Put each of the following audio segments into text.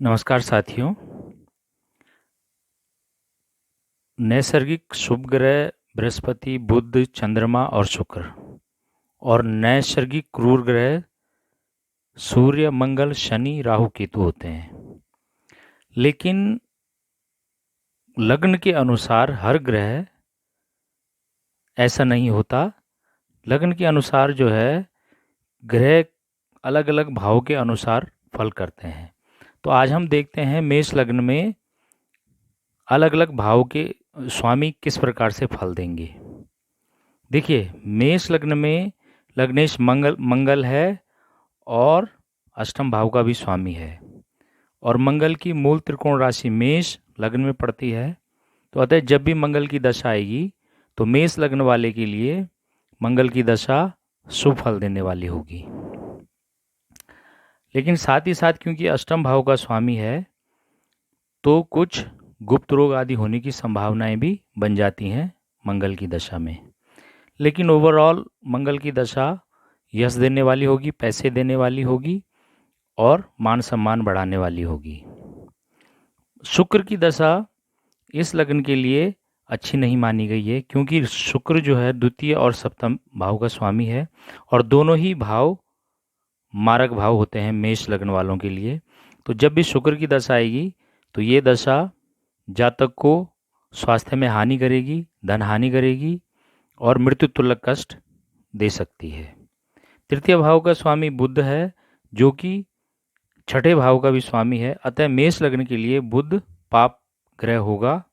नमस्कार साथियों। नैसर्गिक शुभ ग्रह बृहस्पति, बुध, चंद्रमा और शुक्र, और नैसर्गिक क्रूर ग्रह सूर्य, मंगल, शनि, राहु, केतु होते हैं। लेकिन लग्न के अनुसार हर ग्रह ऐसा नहीं होता। लग्न के अनुसार जो है ग्रह अलग अलग भाव के अनुसार फल करते हैं। तो आज हम देखते हैं मेष लग्न में अलग अलग भाव के स्वामी किस प्रकार से फल देंगे। देखिए, मेष लग्न में लग्नेश मंगल है और अष्टम भाव का भी स्वामी है, और मंगल की मूल त्रिकोण राशि मेष लग्न में पड़ती है। तो अतः जब भी मंगल की दशा आएगी तो मेष लग्न वाले के लिए मंगल की दशा शुभ फल देने वाली होगी। लेकिन साथ ही साथ क्योंकि अष्टम भाव का स्वामी है तो कुछ गुप्त रोग आदि होने की संभावनाएं भी बन जाती हैं मंगल की दशा में। लेकिन ओवरऑल मंगल की दशा यश देने वाली होगी, पैसे देने वाली होगी और मान सम्मान बढ़ाने वाली होगी। शुक्र की दशा इस लग्न के लिए अच्छी नहीं मानी गई है, क्योंकि शुक्र जो है द्वितीय और सप्तम भाव का स्वामी है, और दोनों ही भाव मारक भाव होते हैं मेष लग्न वालों के लिए। तो जब भी शुक्र की दशा आएगी तो ये दशा जातक को स्वास्थ्य में हानि करेगी, धन हानि करेगी और मृत्यु तुल्य कष्ट दे सकती है। तृतीय भाव का स्वामी बुध है, जो कि छठे भाव का भी स्वामी है। अतः मेष लग्न के लिए बुध पाप ग्रह होगा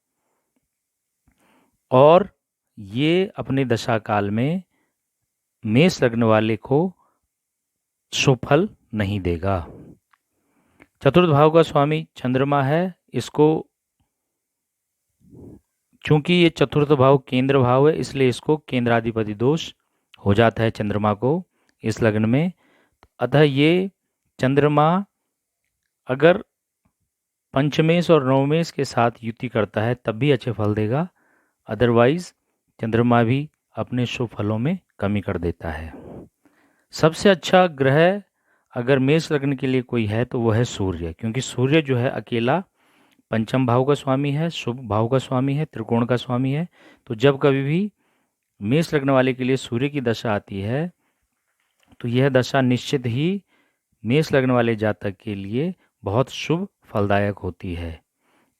और ये अपने दशा काल में मेष लग्न वाले को शुभ फल नहीं देगा। चतुर्थ भाव का स्वामी चंद्रमा है। इसको चूंकि ये चतुर्थ भाव केंद्र भाव है, इसलिए इसको केंद्राधिपति दोष हो जाता है चंद्रमा को इस लग्न में। अतः ये चंद्रमा अगर पंचमेश और नवमेश के साथ युति करता है तब भी अच्छे फल देगा, अदरवाइज चंद्रमा भी अपने शुभ फलों में कमी कर देता है। सबसे अच्छा ग्रह अगर मेष लग्न के लिए कोई है तो वह है सूर्य, क्योंकि सूर्य जो है अकेला पंचम भाव का स्वामी है, शुभ भाव का स्वामी है, त्रिकोण का स्वामी है। तो जब कभी भी मेष लग्न वाले के लिए सूर्य की दशा आती है तो यह दशा निश्चित ही मेष लग्न वाले जातक के लिए बहुत शुभ फलदायक होती है।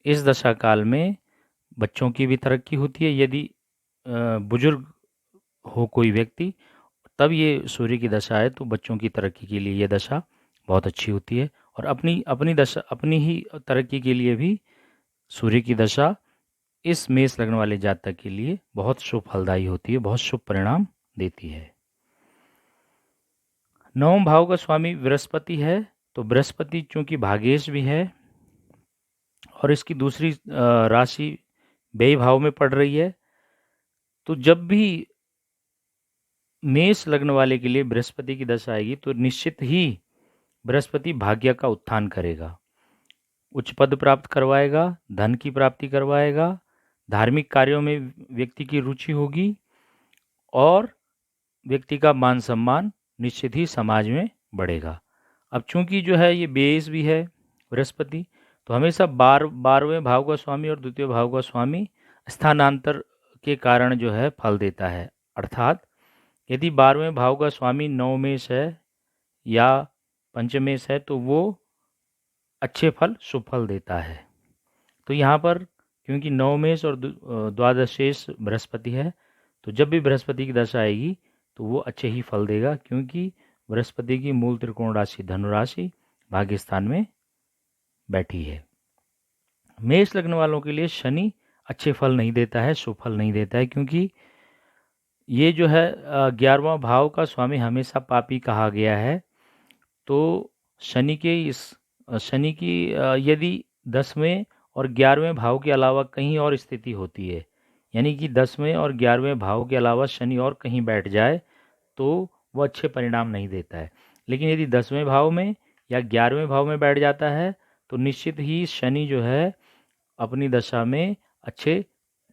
इस दशा काल में बच्चों की भी तरक्की होती है। यदि बुजुर्ग हो कोई व्यक्ति, तब ये सूर्य की दशा है तो बच्चों की तरक्की के लिए ये दशा बहुत अच्छी होती है, और अपनी ही तरक्की के लिए भी सूर्य की दशा इस मेष लग्न वाले जातक के लिए बहुत शुभ फलदायी होती है, बहुत शुभ परिणाम देती है। नवम भाव का स्वामी बृहस्पति है। तो बृहस्पति चूंकि भागेश भी है और इसकी दूसरी राशि व्यय भाव में पड़ रही है, तो जब भी मेष लग्न वाले के लिए बृहस्पति की दशा आएगी तो निश्चित ही बृहस्पति भाग्य का उत्थान करेगा, उच्च पद प्राप्त करवाएगा, धन की प्राप्ति करवाएगा, धार्मिक कार्यों में व्यक्ति की रुचि होगी और व्यक्ति का मान सम्मान निश्चित ही समाज में बढ़ेगा। अब चूंकि जो है ये बेस भी है बृहस्पति, तो हमेशा बारहवें भाव का स्वामी और द्वितीय भाव का स्वामी स्थानांतर के कारण जो है फल देता है। अर्थात यदि 12वें भाव का स्वामी नवमेश है या पंचमेश है तो वो अच्छे फल शुभ फल देता है। तो यहाँ पर क्योंकि नवमेश और द्वादशेश बृहस्पति है, तो जब भी बृहस्पति की दशा आएगी तो वो अच्छे ही फल देगा, क्योंकि बृहस्पति की मूल त्रिकोण राशि धनु राशि भाग्य स्थान में बैठी है। मेष लग्न वालों के लिए शनि अच्छे फल नहीं देता है, शुभ फल नहीं देता है, क्योंकि ये जो है 11वां भाव का स्वामी हमेशा पापी कहा गया है। तो शनि की यदि 10वें और 11वें भाव के अलावा कहीं और स्थिति होती है, यानी कि 10वें और 11वें भाव के अलावा शनि और कहीं बैठ जाए तो वो अच्छे परिणाम नहीं देता है। लेकिन यदि 10वें भाव में या 11वें भाव में बैठ जाता है तो निश्चित ही शनि जो है अपनी दशा में अच्छे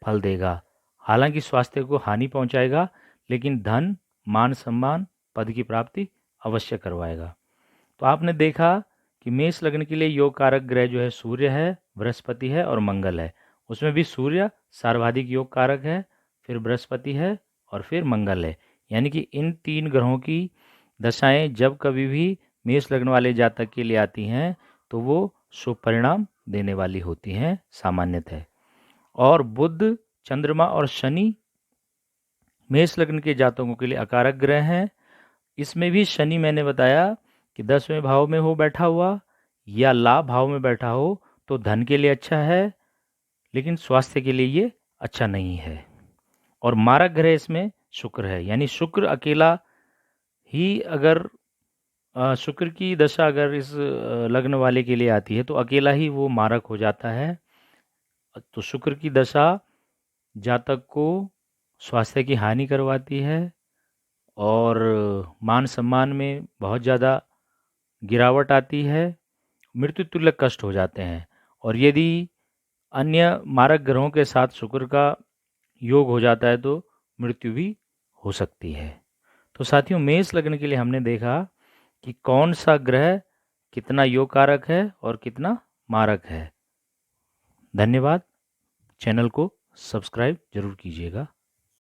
फल देगा। हालांकि स्वास्थ्य को हानि पहुंचाएगा, लेकिन धन, मान सम्मान, पद की प्राप्ति अवश्य करवाएगा। तो आपने देखा कि मेष लग्न के लिए योग कारक ग्रह जो है सूर्य है, बृहस्पति है और मंगल है। उसमें भी सूर्य सर्वाधिक योग कारक है, फिर बृहस्पति है और फिर मंगल है। यानी कि इन 3 ग्रहों की दशाएं जब कभी भी मेष लग्न वाले जातक के लिए आती हैं तो वो शुभ परिणाम देने वाली होती हैं सामान्यतः। और बुध, चंद्रमा और शनि मेष लग्न के जातकों के लिए अकारक ग्रह हैं। इसमें भी शनि मैंने बताया कि 10वें भाव में हो बैठा हुआ या लाभ भाव में बैठा हो तो धन के लिए अच्छा है, लेकिन स्वास्थ्य के लिए ये अच्छा नहीं है। और मारक ग्रह इसमें शुक्र है, यानी शुक्र अकेला ही अगर शुक्र की दशा अगर इस लग्न वाले के लिए आती है तो अकेला ही वो मारक हो जाता है। तो शुक्र की दशा जातक को स्वास्थ्य की हानि करवाती है और मान सम्मान में बहुत ज़्यादा गिरावट आती है, मृत्यु तुल्य कष्ट हो जाते हैं। और यदि अन्य मारक ग्रहों के साथ शुक्र का योग हो जाता है तो मृत्यु भी हो सकती है। तो साथियों, मेष लग्न के लिए हमने देखा कि कौन सा ग्रह कितना योग कारक है और कितना मारक है। धन्यवाद। चैनल को सब्सक्राइब जरूर कीजिएगा।